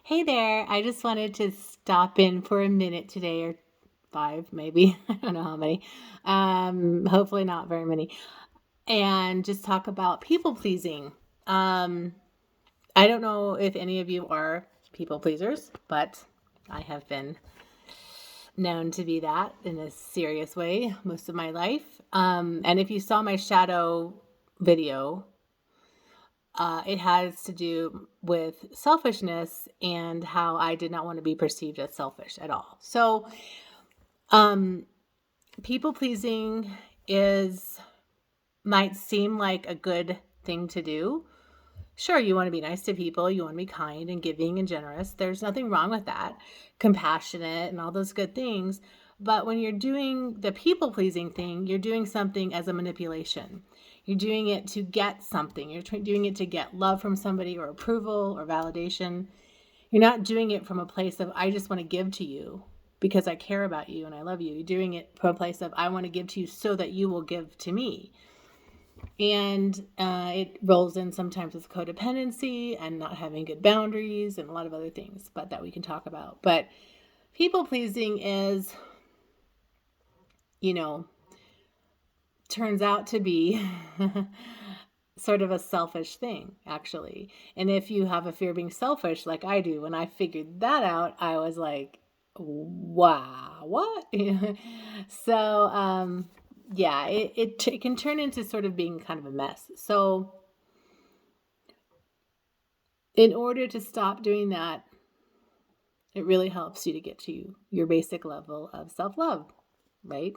Hey there, I just wanted to stop in for a minute today, or five maybe. I don't know how many. Hopefully not very many. And just talk about people pleasing. Um, I don't know if any of you are people pleasers, but I have been known to be that in a serious way most of my life. And if you saw my shadow video, it has to do with selfishness and how I did not want to be perceived as selfish at all. So, um, people pleasing is might seem like a good thing to do. Sure, you want to be nice to people, you want to be kind and giving and generous. There's nothing wrong with that. Compassionate and all those good things. But when you're doing the people pleasing thing, you're doing something as a manipulation. You're doing it to get something. You're doing it to get love from somebody or approval or validation. You're not doing it from a place of, I just want to give to you because I care about you and I love you. You're doing it from a place of, I want to give to you so that you will give to me. And it rolls in sometimes with codependency and not having good boundaries and a lot of other things, but that we can talk about. But people pleasing is, you know, turns out to be sort of a selfish thing, actually. And if you have a fear of being selfish, like I do, when I figured that out, I was like, wow, what? So, yeah, it can turn into sort of being kind of a mess. So, in order to stop doing that, it really helps you to get to your basic level of self love, right?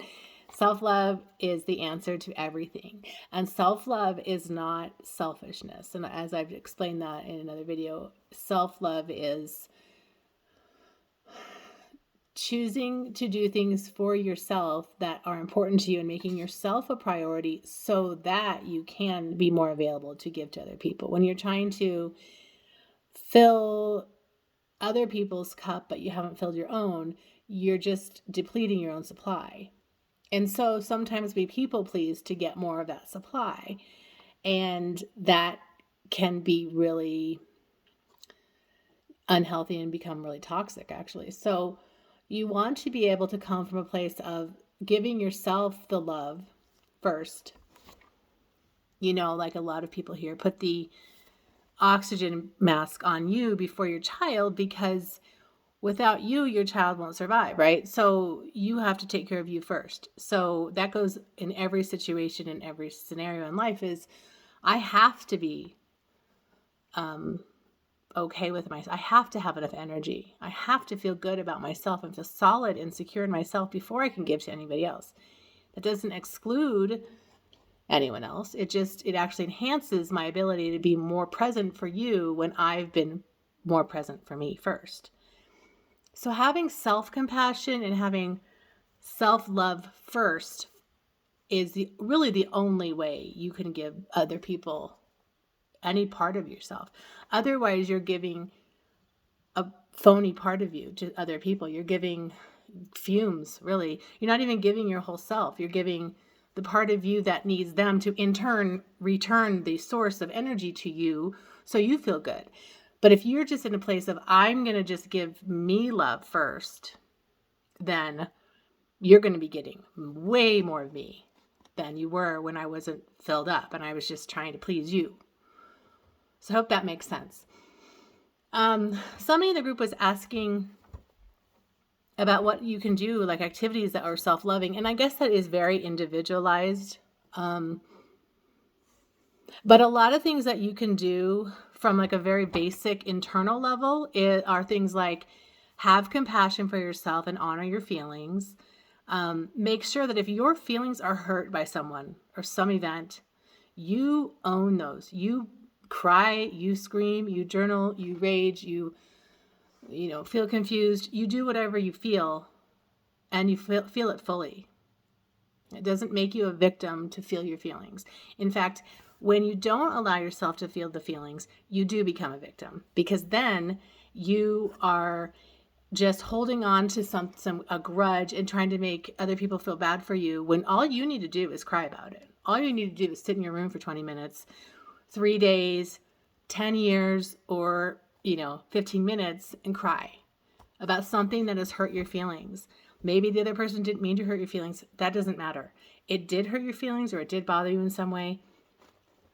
Self love is the answer to everything. And self love is not selfishness. And as I've explained that in another video, self love is choosing to do things for yourself that are important to you and making yourself a priority so that you can be more available to give to other people. When you're trying to fill other people's cup, but you haven't filled your own, you're just depleting your own supply. And so sometimes we people please to get more of that supply. And that can be really unhealthy and become really toxic, actually. So you want to be able to come from a place of giving yourself the love first. Like a lot of people here put the oxygen mask on you before your child because without you, your child won't survive, right? So you have to take care of you first. So that goes in every situation, in every scenario in life is I have to be okay with myself. I have to have enough energy. I have to feel good about myself and feel solid and secure in myself before I can give to anybody else. That doesn't exclude anyone else. It actually enhances my ability to be more present for you when I've been more present for me first. So having self-compassion and having self-love first is really the only way you can give other people any part of yourself. Otherwise, you're giving a phony part of you to other people. You're giving fumes, really. You're not even giving your whole self. You're giving the part of you that needs them to in turn return the source of energy to you so you feel good. But if you're just in a place of, I'm going to just give me love first, then you're going to be getting way more of me than you were when I wasn't filled up and I was just trying to please you. So I hope that makes sense. Somebody in the group was asking about what you can do, like activities that are self-loving. And I guess that is very individualized. But a lot of things that you can do from like a very basic internal level are things like have compassion for yourself and honor your feelings. Make sure that if your feelings are hurt by someone or some event, you own those. You cry, you scream, you journal, you rage, you feel confused. You do whatever you feel and you feel it fully. It doesn't make you a victim to feel your feelings. In fact, when you don't allow yourself to feel the feelings, you do become a victim because then you are just holding on to a grudge and trying to make other people feel bad for you when all you need to do is cry about it. All you need to do is sit in your room for 20 minutes, 3 days, 10 years, or 15 minutes and cry about something that has hurt your feelings. Maybe the other person didn't mean to hurt your feelings. That doesn't matter. It did hurt your feelings or it did bother you in some way.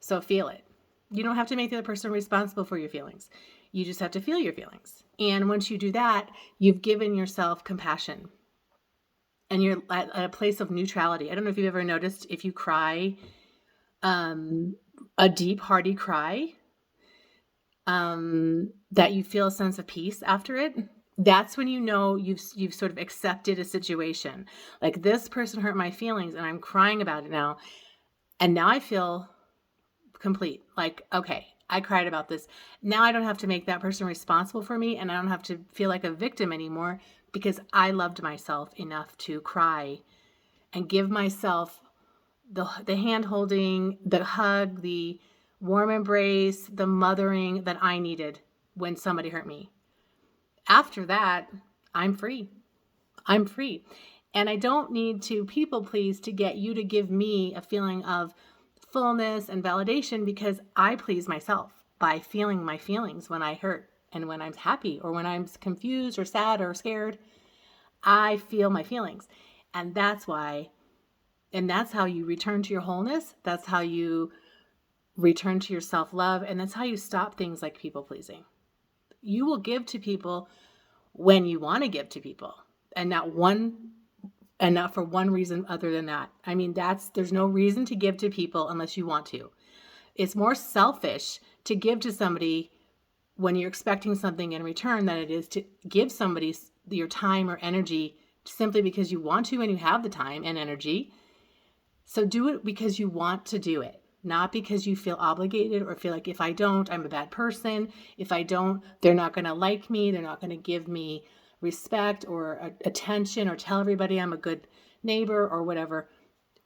So feel it. You don't have to make the other person responsible for your feelings. You just have to feel your feelings. And once you do that, you've given yourself compassion. And you're at a place of neutrality. I don't know if you've ever noticed, if you cry, a deep, hearty cry, that you feel a sense of peace after it. That's when you know you've sort of accepted a situation. Like, this person hurt my feelings and I'm crying about it now. And now I feel complete. Like, okay, I cried about this. Now I don't have to make that person responsible for me, and I don't have to feel like a victim anymore, because I loved myself enough to cry and give myself the hand holding, the hug, the warm embrace, the mothering that I needed when somebody hurt me. After that, I'm free. I'm free. And I don't need to people please to get you to give me a feeling of fullness and validation, because I please myself by feeling my feelings when I hurt and when I'm happy or when I'm confused or sad or scared. I feel my feelings. And that's why, and that's how you return to your wholeness. That's how you return to your self-love. And that's how you stop things like people pleasing. You will give to people when you want to give to people, and not for one reason other than that. I mean, there's no reason to give to people unless you want to. It's more selfish to give to somebody when you're expecting something in return than it is to give somebody your time or energy simply because you want to and you have the time and energy. So do it because you want to do it, not because you feel obligated or feel like, if I don't, I'm a bad person. If I don't, they're not going to like me. They're not going to give me respect or attention or tell everybody I'm a good neighbor or whatever.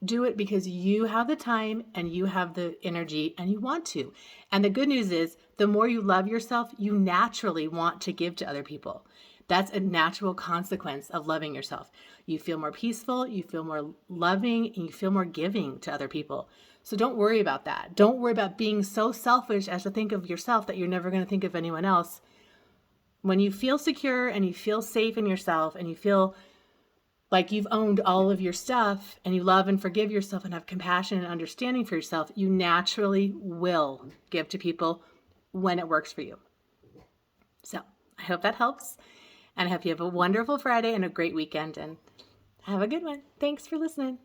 Do it because you have the time and you have the energy and you want to. And the good news is, the more you love yourself, you naturally want to give to other people. That's a natural consequence of loving yourself. You feel more peaceful, you feel more loving, and you feel more giving to other people. So don't worry about that. Don't worry about being so selfish as to think of yourself that you're never going to think of anyone else. When you feel secure and you feel safe in yourself and you feel like you've owned all of your stuff and you love and forgive yourself and have compassion and understanding for yourself, you naturally will give to people when it works for you. So I hope that helps. And I hope you have a wonderful Friday and a great weekend, and have a good one. Thanks for listening.